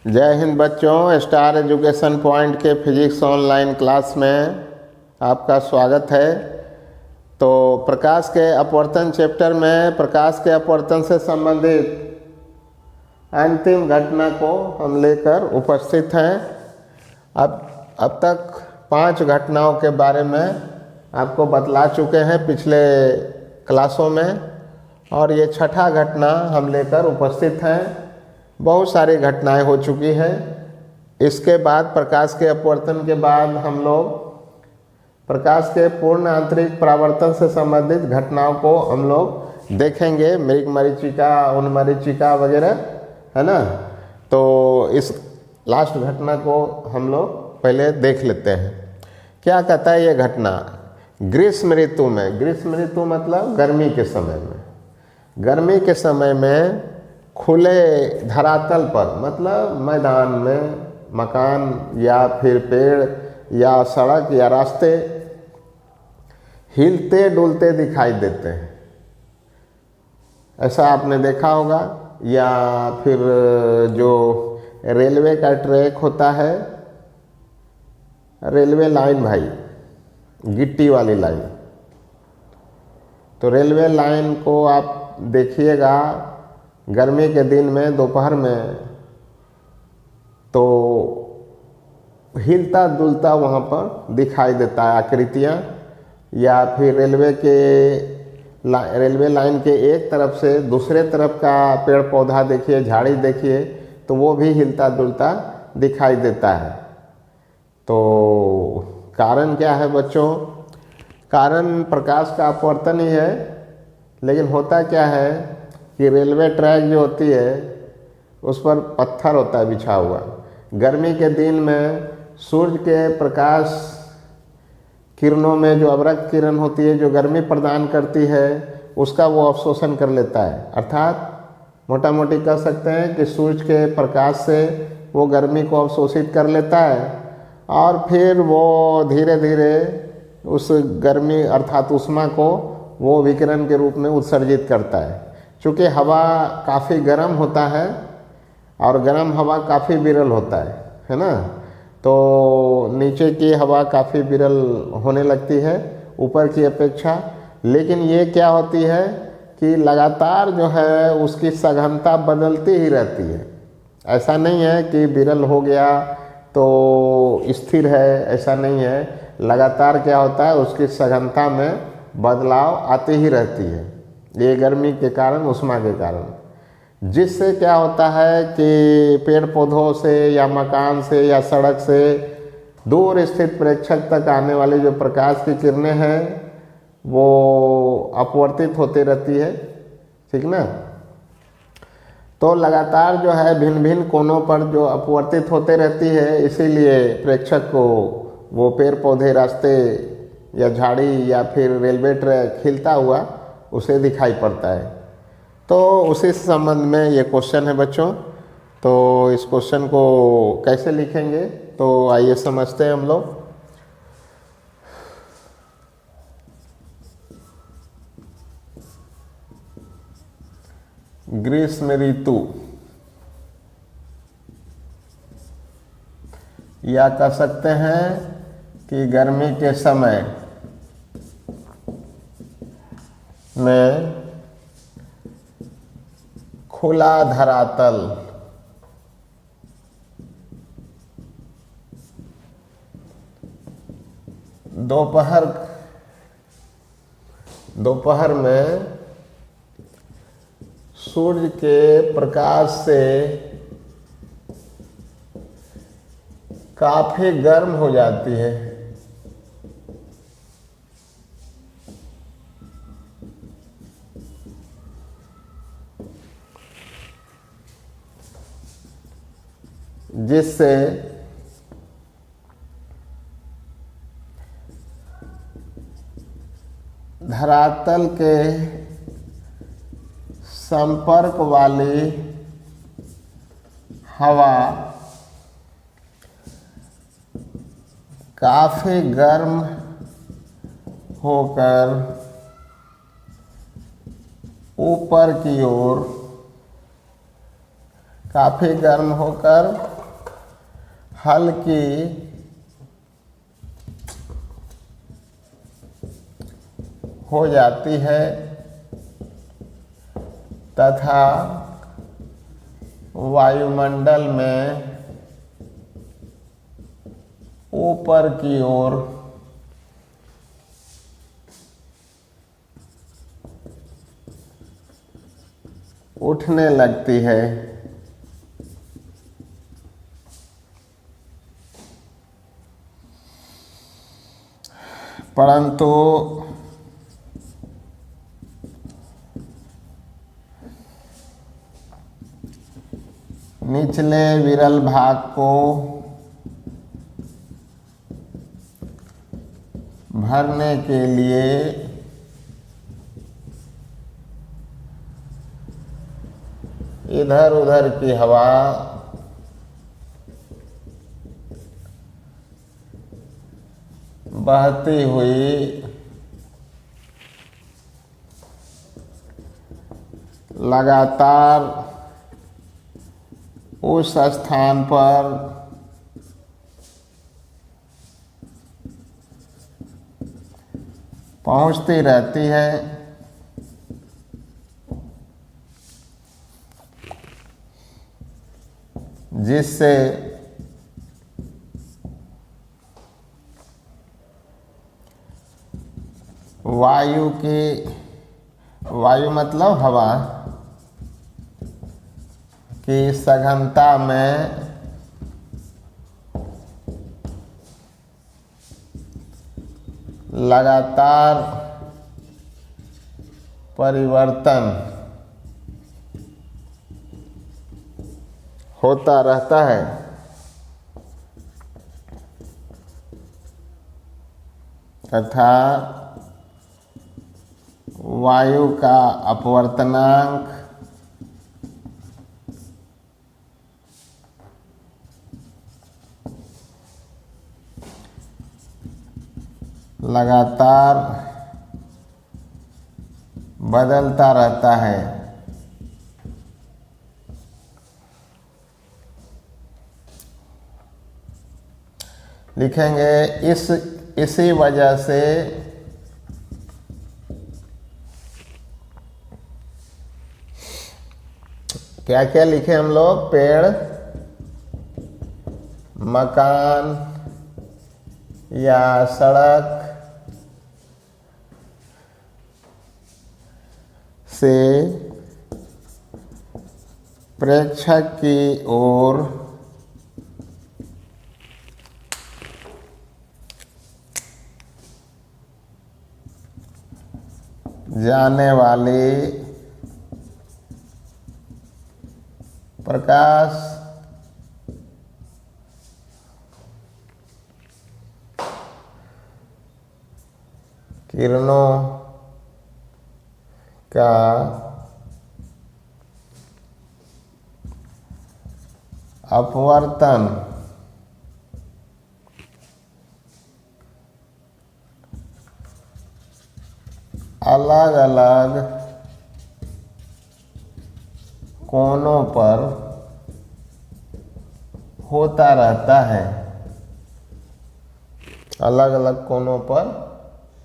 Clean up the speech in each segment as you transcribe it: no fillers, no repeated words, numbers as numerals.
जय हिंद बच्चों, star education point के फिजिक्स ऑनलाइन क्लास में आपका स्वागत है। तो प्रकाश के अपवर्तन चैप्टर में प्रकाश के अपवर्तन से संबंधित अंतिम घटना को हम लेकर उपस्थित हैं। अब तक 5 घटनाओं के बारे में आपको बतला चुके हैं पिछले क्लासों में, और ये 6ठा घटना हम लेकर उपस्थित हैं। बहुत सारी घटनाएं हो चुकी हैं। इसके बाद प्रकाश के अपवर्तन के बाद हम लोग प्रकाश के पूर्ण आंतरिक परावर्तन से संबंधित घटनाओं को हम लोग देखेंगे, मृग मरीचिका, उन्मरीचिका वगैरह, है ना। तो इस लास्ट घटना को हम लोग पहले देख लेते हैं। क्या कहता है ये घटना? ग्रीष्म ऋतु में, ग्रीष्म ऋतु मतलब गर्मी के समय में, गर्मी के समय में खुले धरातल पर, मतलब मैदान में, मकान या फिर पेड़ या सड़क या रास्ते हिलते डुलते दिखाई देते हैं। ऐसा आपने देखा होगा। या फिर जो रेलवे का ट्रैक होता है, रेलवे लाइन भाई, गिट्टी वाली लाइन, तो रेलवे लाइन को आप देखिएगा गर्मी के दिन में दोपहर में, तो हिलता डुलता वहाँ पर दिखाई देता है आकृतियाँ। या फिर रेलवे लाइन के एक तरफ से दूसरे तरफ का पेड़ पौधा देखिए, झाड़ी देखिए, तो वो भी हिलता डुलता दिखाई देता है। तो कारण क्या है बच्चों? कारण प्रकाश का अपवर्तन ही है। लेकिन होता क्या है कि रेलवे ट्रैक जो होती है उस पर पत्थर होता है बिछा हुआ। गर्मी के दिन में सूर्य के प्रकाश किरणों में जो अवरक्त किरण होती है, जो गर्मी प्रदान करती है, उसका वो अवशोषण कर लेता है। अर्थात मोटा मोटी कह सकते हैं कि सूर्य के प्रकाश से वो गर्मी को अवशोषित कर लेता है, और फिर वो धीरे धीरे उस गर्मी अर्थात ऊष्मा को वो विकिरण के रूप में उत्सर्जित करता है। चूँकि हवा काफ़ी गर्म होता है और गर्म हवा काफ़ी विरल होता है ना। तो नीचे की हवा काफ़ी विरल होने लगती है ऊपर की अपेक्षा। लेकिन ये क्या होती है कि लगातार जो है उसकी सघनता बदलती ही रहती है। ऐसा नहीं है कि विरल हो गया तो स्थिर है, ऐसा नहीं है। लगातार क्या होता है, उसकी सघनता में बदलाव आती ही रहती है, ये गर्मी के कारण, ऊष्मा के कारण। जिससे क्या होता है कि पेड़ पौधों से या मकान से या सड़क से दूर स्थित प्रेक्षक तक आने वाली जो प्रकाश की किरणें हैं वो अपवर्तित होती रहती है, ठीक ना। तो लगातार जो है भिन्न भिन्न कोनों पर जो अपवर्तित होते रहती है, इसीलिए प्रेक्षक को वो पेड़ पौधे, रास्ते या झाड़ी या फिर रेलवे ट्रैक हिलता हुआ उसे दिखाई पड़ता है। तो उसी संबंध में ये क्वेश्चन है बच्चों। तो इस क्वेश्चन को कैसे लिखेंगे, तो आइए समझते हैं हम लोग। ग्रीष्म ऋतु, या कह सकते हैं कि गर्मी के समय में खुला धरातल, दोपहर में सूर्य के प्रकाश से काफी गर्म हो जाती है। जिससे धरातल के संपर्क वाली हवा काफ़ी गर्म होकर ऊपर की ओर काफ़ी गर्म होकर हल्की हो जाती है तथा वायुमंडल में ऊपर की ओर उठने लगती है। परंतु निचले विरल भाग को भरने के लिए इधर उधर की हवा बहती हुई लगातार उस स्थान पर पहुंचती रहती है जिससे वायु मतलब हवा की सघनता में लगातार परिवर्तन होता रहता है तथा वायु का अपवर्तनांक लगातार बदलता रहता है। लिखेंगे इसी वजह से क्या क्या लिखे हम लोग, पेड़, मकान या सड़क से प्रेक्षक की ओर जाने वाली प्रकाश किरणों का अपवर्तन अलग अलग कोनों पर होता रहता है, अलग अलग कोनों पर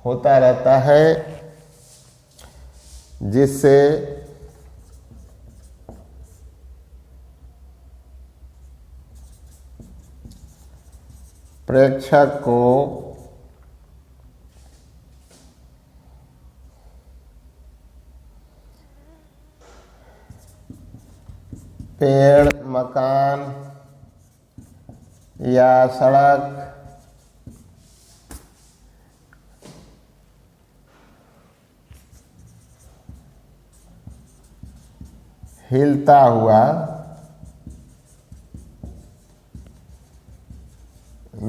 होता रहता है जिससे प्रेक्षक को पेड़, मकान या सड़क हिलता हुआ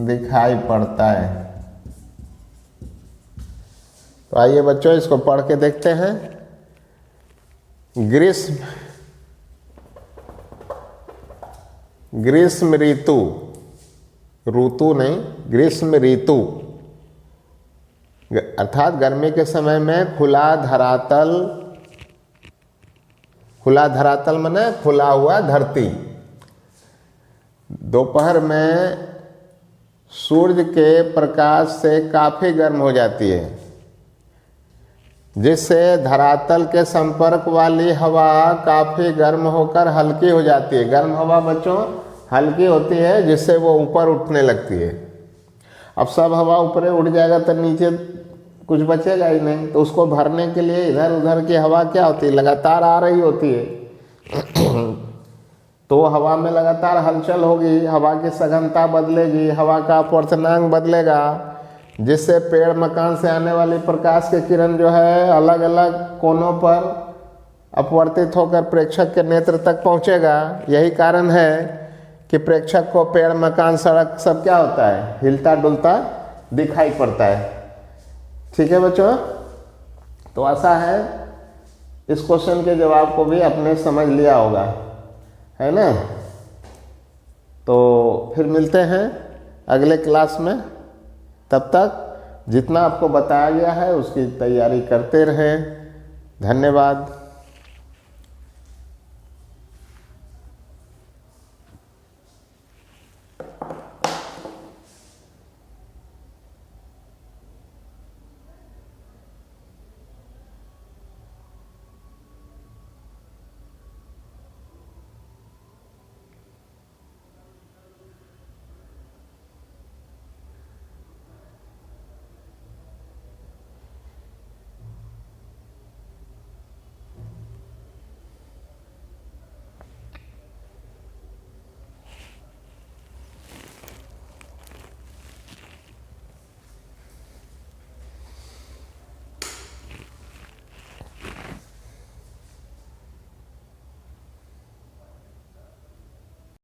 दिखाई पड़ता है। तो आइए बच्चों इसको पढ़ के देखते हैं। ग्रीष्म ऋतु, ऋतु नहीं, ग्रीष्म ऋतु अर्थात गर्मी के समय में खुला धरातल माने खुला हुआ धरती, दोपहर में सूर्य के प्रकाश से काफ़ी गर्म हो जाती है, जिससे धरातल के संपर्क वाली हवा काफ़ी गर्म होकर हल्की हो जाती है। गर्म हवा बच्चों हल्की होती है, जिससे वो ऊपर उठने लगती है। अब सब हवा ऊपर उड़ जाएगा तो नीचे कुछ बचेगा ही नहीं, तो उसको भरने के लिए इधर उधर की हवा क्या होती है, लगातार आ रही होती है। तो हवा में लगातार हलचल होगी, हवा की सघनता बदलेगी, हवा का अपवर्तनांक बदलेगा, जिससे पेड़ मकान से आने वाली प्रकाश की किरण जो है अलग अलग कोनों पर अपवर्तित होकर प्रेक्षक के नेत्र तक पहुंचेगा। यही कारण है कि प्रेक्षक को पेड़ मकान सड़क सब क्या होता है, हिलता डुलता दिखाई पड़ता है। ठीक है बच्चों, तो आशा है इस क्वेश्चन के जवाब को भी आपने समझ लिया होगा, है ना। तो फिर मिलते हैं अगले क्लास में। तब तक जितना आपको बताया गया है उसकी तैयारी करते रहें। धन्यवाद।